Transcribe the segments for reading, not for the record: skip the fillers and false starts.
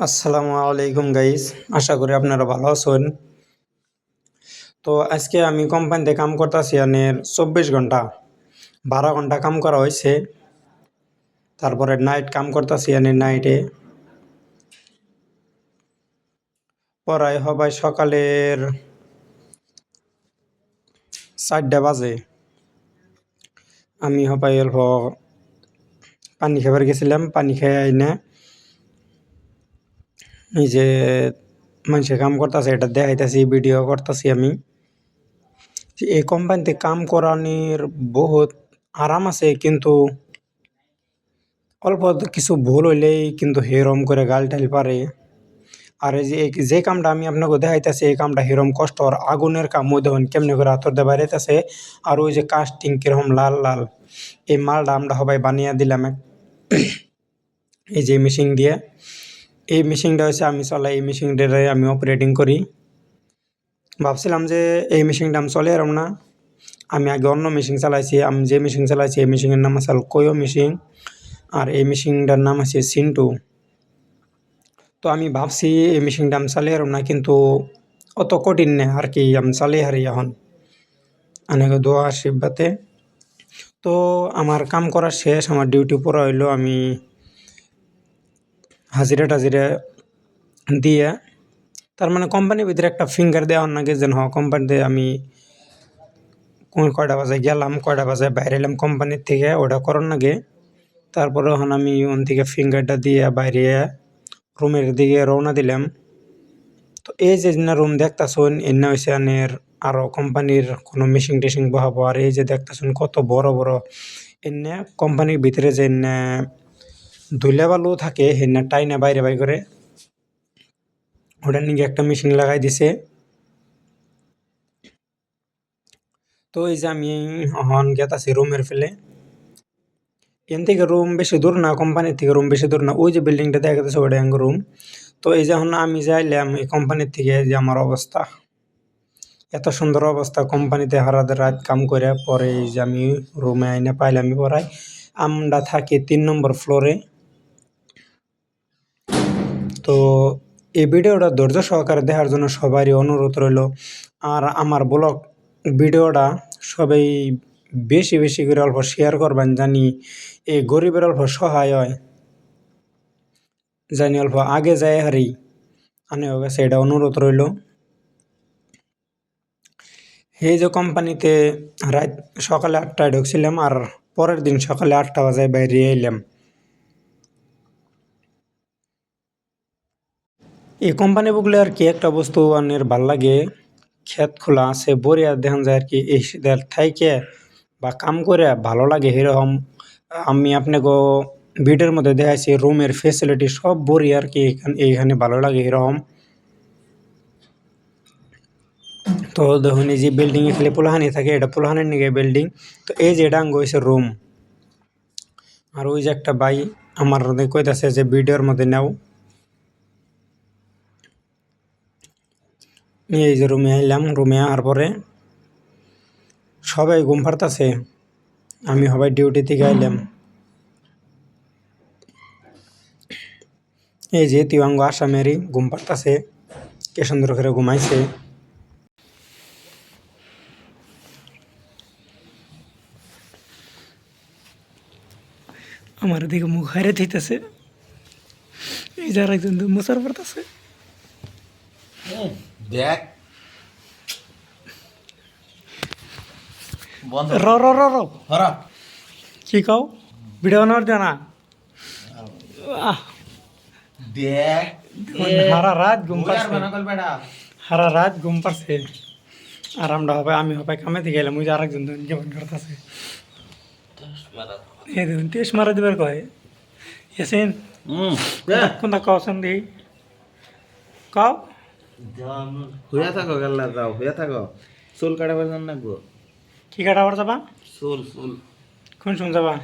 আসসালামু আলাইকুম গাইস, আশা করি আপনারা ভালো আছেন। তো আজকে আমি কোম্পানিতে কাম করতেছি, 24 ঘন্টা 12 ঘন্টা কাম করা হয়েছে। তারপরে নাইট কাম করতেছি, নাইটে পড়াই হবাই সকালের 4টা বাজে। আমি হবাই অল্প পানি খাবার গেছিলাম, পানি খেয়ে আইনে এই যে মানুষে কাম করতেছে এটা দেখাইতেছি, ভিডিও করতেছি। আমি এই কোম্পানিতে কাম করানোর বহুত আরাম আছে, কিন্তু অল্প কিছু ভুল হইলেই কিন্তু হেরম করে গাল টাল পারে। আর এই যে কামটা আমি আপনাকে দেখাইতেছি, এই কামটা হেরম কষ্ট। আর আগুনের কাম ওই দেখুন কেমনি করে হাতর দিয়ে বাইরেতেছে। আর ওই যে কাস্টিং কিরকম লাল লাল, এই মালটা আমরা সবাই বানিয়ে দিলাম এই যে মেশিন দিয়ে। এই মেশিনটা হচ্ছে আমি চলাই, এই মেশিনটারে আমি অপারেটিং করি। ভাবছিলাম যে এই মেশিনটা আমি চলে এরম না, আমি আগে অন্য মেশিন চালাইছি। আমি যে মেশিন চালাইছি এই মেশিনের নাম আছে কোয়ো মেশিন, আর এই মেশিনটার নাম আছে সিন্টু। তো আমি ভাবছি এই মেশিনটা আমি চালিয়ে হারম না, কিন্তু অত কঠিন না আর কি, আমি চালিয়ে হারি এখন অনেক দোয়া আশীর্বাদে। তো আমার কাম করা শেষ, আমার ডিউটি পুরো হইলো। আমি হাজিরা টাজিরা দিয়ে, তার মানে কোম্পানির ভিতরে একটা ফিঙ্গার দেওয়ার নাকি যেন কোম্পানিতে আমি কয়টা বাজে গেলাম, কয়টা বাজে বাইরে এলাম কোম্পানির থেকে, ওটা করার নাগে। তারপরে এখন আমি ওন থেকে ফিঙ্গারটা দিয়ে বাইরে রুমের দিকে রওনা দিলাম। তো এই যে না রুম দেখতেছেন, এনে হয়েছে আরো কোম্পানির কোনো মেশিন টেশিন বহাবো। আর এই যে দেখতেছেন কত বড় বড় এনে কোম্পানির ভিতরে যে ধুলা বালু থাকে, হেনা টাইনা বাইরে বাই করে ওটার নিয়ে একটা মেশিন লাগাই দিছে। তো এই যে আমি এখন গেতাছি রুমের ফেলে। এন থেকে রুম বেশি দূর না, কোম্পানির থেকে রুম বেশি দূর না। ওই যে বিল্ডিংটা দেখা যাচ্ছে ওটা রুম। তো এই যে এখন আমি যাইলাম এই কোম্পানির থেকে, যে আমার অবস্থা এত সুন্দর অবস্থা, কোম্পানিতে হারাদের রাত কাম করে পরে এই যে আমি রুমে আইনে পাইলাম। আমি পড়াই, আমরা থাকি 3 নম্বর ফ্লোরে। তো এই ভিডিওটা ধৈর্য সহকারে দেখার জন্য সবারই অনুরোধ রইল। আর আমার ব্লগ ভিডিওটা সবাই বেশি বেশি করে অল্প শেয়ার করবেন, জানি এই গরিবের অল্প সহায় হয়, জানি অল্প আগে যায় হারি আনে হবে, সেটা অনুরোধ রইল। এই যে কোম্পানিতে রাত সকালে 8টায় ঢুকছিলাম, আর পরের দিন সকালে 8টা বাজায় বাইরে এলাম। এই কোম্পানি বুকলে আর কি একটা বস্তু আনের ভাল লাগে, ক্ষেত খোলা আছে বরিয়া দেখান যায় আর কি। এই থাইকে বা কাম করে ভালো লাগে এরকম। আমি আপনাকে ভিডিওর মধ্যে দেখাইছি রুমের ফেসিলিটি সব বরি আর কি, এইখানে ভালো লাগে এরকম। তো দেখুন এই যে বিল্ডিং এ খালি পোলাহানি থাকে, এটা পোলাহানের নিকে বিল্ডিং। তো এই যে এটা আঙ্গ হয়েছে রুম। আর ওই যে একটা ভাই আমার কইতাছে যে ভিডিওর মধ্যে নাও। এই যে রুমে আইলাম, রুমে আসার পরে সবাই ঘুম পাড়তাছে, আমি সবাই ডিউটি থেকে আইলাম। এই যে তিওয়াঙ্গ আসামেরই ঘুম পাড়তাছে, কে সুন্দর করে ঘুমাইছে। আমার দিকে মুখ হারে থইতেছে, এই যার একজন মুসার পড়তেছে। দেখ বন্ধ র র র র হরা কি কও, ভিডিও বানাবার দেয় না। দেখ সারা রাত ঘুম ওই আর পাচ্ছে, বানা কল বেটা সারা রাত ঘুম পাচ্ছে। আর আমরা হবে, আমি হবে কামে থেকে এলাম, ওই যে আরেকজন জীবন করতেছে। এই দেখুন টেস্ট মারা দিবার কয় এসেন কোনটা কওছেন দিই কও। হইয়া থাকো গেল্লা যাও হইয়া থাকো চুল কাটাবার জন্য নাকবো কি কাটাবার যাবা, চুল চুল কোন শুন যাবা?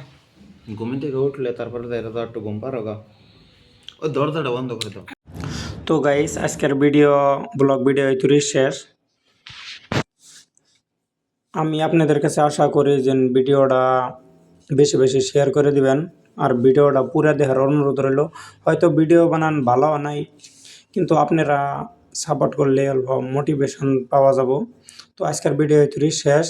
ঘুমি থেকে উঠলে তারপরে যাই তো একটু ঘুম পারো গা, ওই দরজাটা বন্ধ করে দাও। তো গাইস আজকের ব্লগ ভিডিও এই শেষ। আমি আপনাদের কাছে আশা করি যে ভিডিওটা বেশি বেশি শেয়ার করে দিবেন। আর ভিডিওটা পুরা দেখার অনুরোধ রইল। হয়তো ভিডিও বানান ভালো নাই, কিন্তু আপনারা সাপোর্ট করলে অল্প মোটিভেশন পাওয়া যাব। তো আজকের ভিডিও এতটুকুই শেষ।